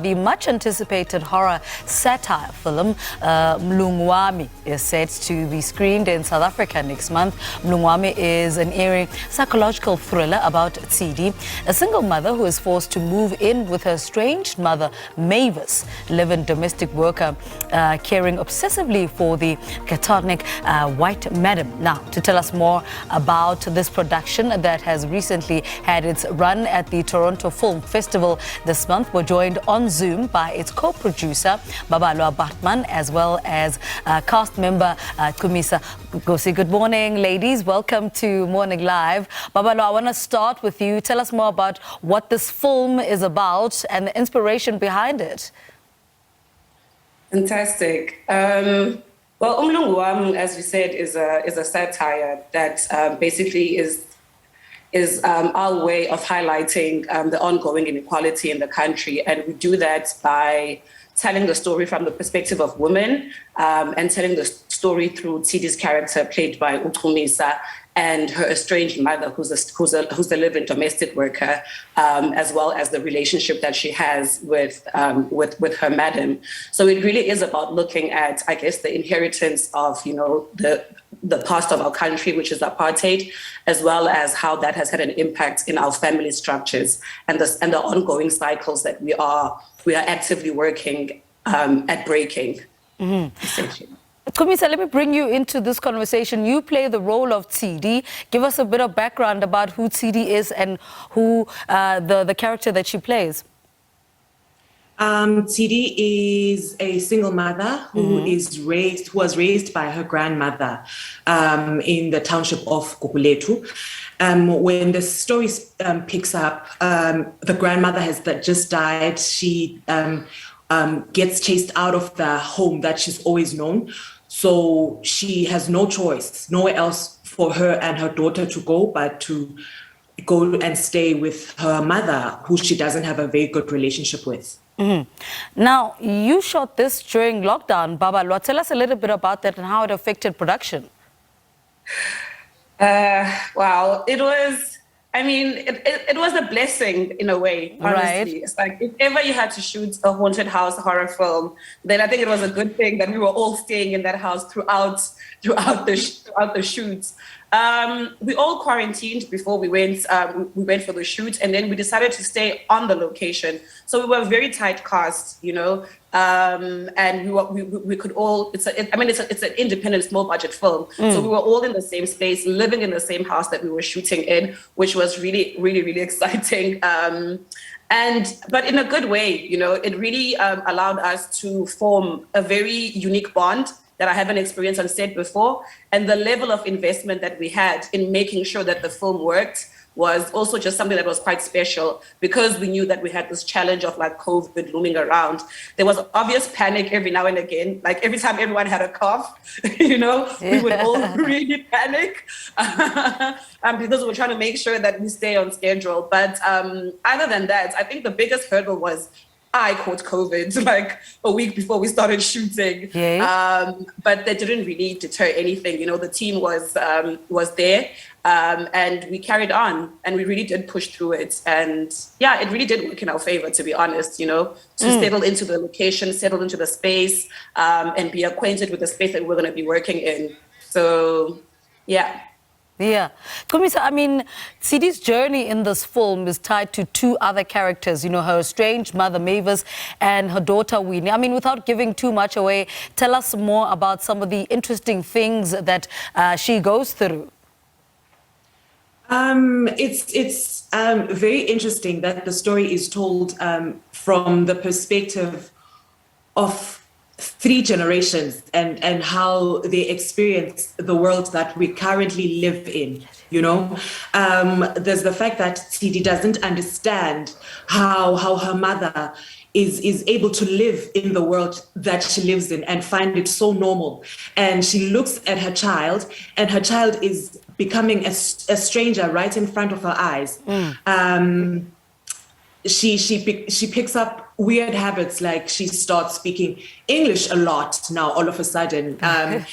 the much-anticipated horror satire film Mlungu Wam is set to be screened in South Africa next month. Mlungu Wam is an eerie psychological thriller about Tsidi, a single mother who is forced to move in with her estranged mother, Mavis, live-in domestic worker, caring obsessively for the catatonic white madam. Now, to tell us more about this production that has recently had its run at the Toronto Film Festival this month, we're joined on Zoom by its co-producer, Babalwa Baartman, as well as cast member Chumisa Cosi. Good morning, ladies. Welcome to Morning Live. Babalwa, I want to start with you. Tell us more about what this film is about and the inspiration behind it. Fantastic. Well, Mlungu Wam, as you said, is a satire that basically is our way of highlighting the ongoing inequality in the country, and we do that by telling the story from the perspective of women and telling the story through Tsidi's character, played by Chumisa, and her estranged mother, who's a live-in domestic worker, as well as the relationship that she has with her madam. So it really is about looking at, I guess, the inheritance of, you know, the past of our country, which is apartheid, as well as how that has had an impact in our family structures and the ongoing cycles that we are actively working at breaking. Essentially. Chumisa, let me bring you into this conversation. You play the role of Tsidi. Give us a bit of background about who Tsidi is and who the character that she plays. Tsidi is a single mother who was raised by her grandmother in the township of Guguletu. When the story picks up, the grandmother has just died. She gets chased out of the home that she's always known. So she has no choice, nowhere else for her and her daughter to go but to go and stay with her mother, who she doesn't have a very good relationship with. Now, you shot this during lockdown, Babalwa. Tell us a little bit about that and how it affected production. Wow, it was, I mean, it was a blessing in a way, honestly. Right. It's like, if ever you had to shoot a haunted house horror film, then I think it was a good thing that we were all staying in that house throughout the shoots. We all quarantined before we went for the shoot, and then we decided to stay on the location. So we were a very tight cast, you know, and we could all. It's an independent, small budget film, so we were all in the same space, living in the same house that we were shooting in, which was really, really, really exciting. But in a good way, you know, it really allowed us to form a very unique bond that I haven't experienced on set before. And the level of investment that we had in making sure that the film worked was also just something that was quite special, because we knew that we had this challenge of like COVID looming around. There was obvious panic every now and again, like every time everyone had a cough, you know, we would all really panic because we were trying to make sure that we stay on schedule. But other than that, I think the biggest hurdle was I caught COVID like a week before we started shooting. But that didn't really deter anything. You know, the team was there, and we carried on, and we really did push through it. And yeah, it really did work in our favor, to be honest, you know, to settle into the location, settle into the space, and be acquainted with the space that we're going to be working in. So, yeah. Yeah. Chumisa, I mean, Tsidi's journey in this film is tied to two other characters, you know, her estranged mother, Mavis, and her daughter, Winnie. I mean, without giving too much away, tell us more about some of the interesting things that she goes through. It's very interesting that the story is told from the perspective of three generations and how they experience the world that we currently live in, you know. There's the fact that Tsidi doesn't understand how her mother is able to live in the world that she lives in and find it so normal. And she looks at her child, and her child is becoming a stranger right in front of her eyes. She picks up weird habits, like she starts speaking English a lot now all of a sudden, and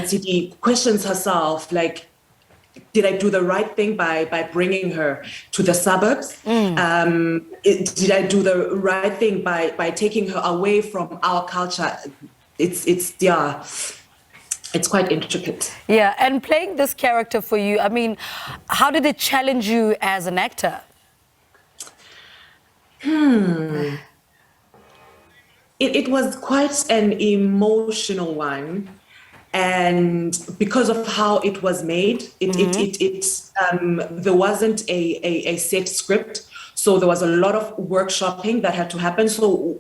Tsidi questions herself, like, did I do the right thing by bringing her to the suburbs? Did I do the right thing by taking her away from our culture? It's quite intricate. Yeah, and playing this character for you, I mean, how did it challenge you as an actor? It was quite an emotional one. And because of how it was made, there wasn't a set script. So there was a lot of workshopping that had to happen. So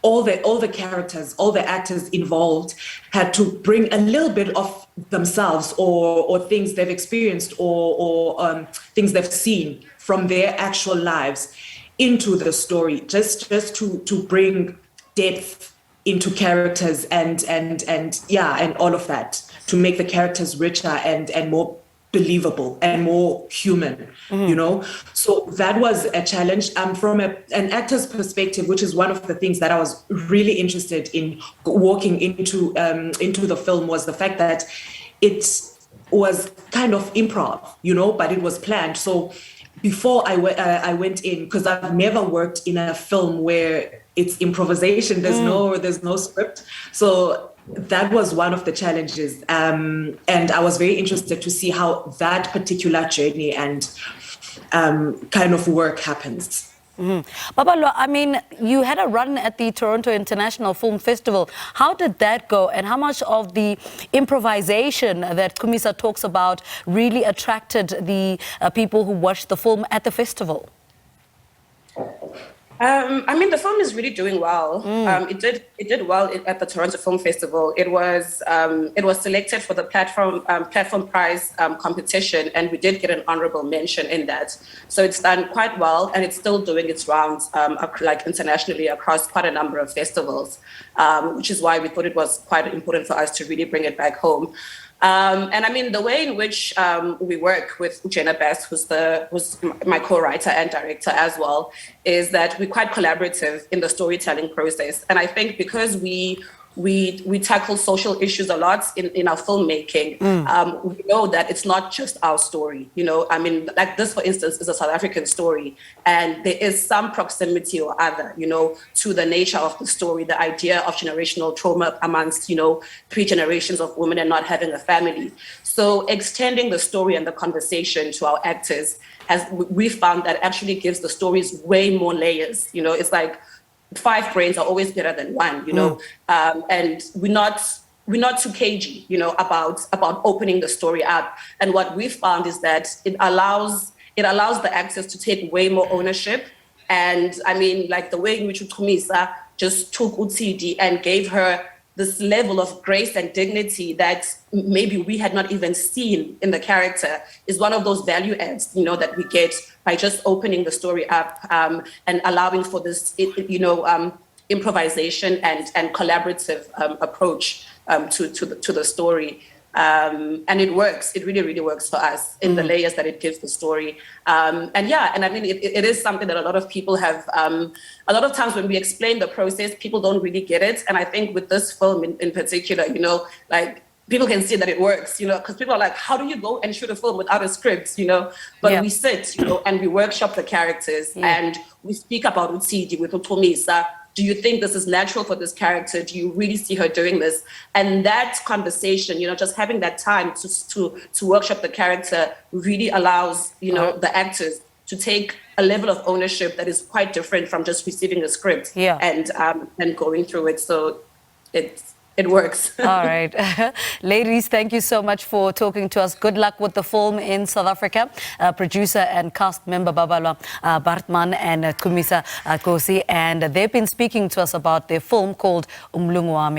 all the characters, all the actors involved had to bring a little bit of themselves or things they've experienced or things they've seen from their actual lives into the story, just to bring depth into characters and all of that, to make the characters richer and more believable and more human, you know. So that was a challenge. From an actor's perspective, which is one of the things that I was really interested in walking into the film, was the fact that it was kind of improv, you know, but it was planned. So before I went in, because I've never worked in a film where it's improvisation, there's no script. So that was one of the challenges. And I was very interested to see how that particular journey and kind of work happens. Babalwa, I mean, you had a run at the Toronto International Film Festival. How did that go, and how much of the improvisation that Chumisa talks about really attracted the people who watched the film at the festival? I mean, the film is really doing well. It did well at the Toronto Film Festival. It was selected for the platform prize competition, and we did get an honorable mention in that. So it's done quite well, and it's still doing its rounds like internationally across quite a number of festivals, which is why we thought it was quite important for us to really bring it back home. And I mean, the way in which we work with Jenna Best, who's my co-writer and director as well, is that we're quite collaborative in the storytelling process. And I think because we tackle social issues a lot in our filmmaking, we know that it's not just our story, you know. I mean, like this, for instance, is a South African story, and there is some proximity or other, you know, to the nature of the story, the idea of generational trauma amongst, you know, 3 generations of women and not having a family. So extending the story and the conversation to our actors, as we found, that actually gives the stories way more layers. You know, it's like 5 brains are always better than 1, you know, and we're not too cagey, you know, about opening the story up. And what we found is that it allows the actors to take way more ownership. And I mean, like the way in which Chumisa just took Tsidi and gave her this level of grace and dignity that maybe we had not even seen in the character, is one of those value adds, you know, that we get by just opening the story up and allowing for this, you know, improvisation and collaborative approach to the story. And it works. It really, really works for us in the layers that it gives the story. And I mean, it is something that a lot of people have, a lot of times when we explain the process, people don't really get it. And I think with this film in particular, you know, like, people can see that it works, you know, because people are like, how do you go and shoot a film without a script, you know? But we sit, you know, and we workshop the characters and we speak about Tsidi with Chumisa. Do you think this is natural for this character? Do you really see her doing this? And that conversation, you know, just having that time to workshop the character really allows, you know, the actors to take a level of ownership that is quite different from just receiving a script and going through it. So it works. All right. Ladies, thank you so much for talking to us. Good luck with the film in South Africa. Producer and cast member Babalwa Baartman and Chumisa Cosi. And they've been speaking to us about their film called Mlungu Wam.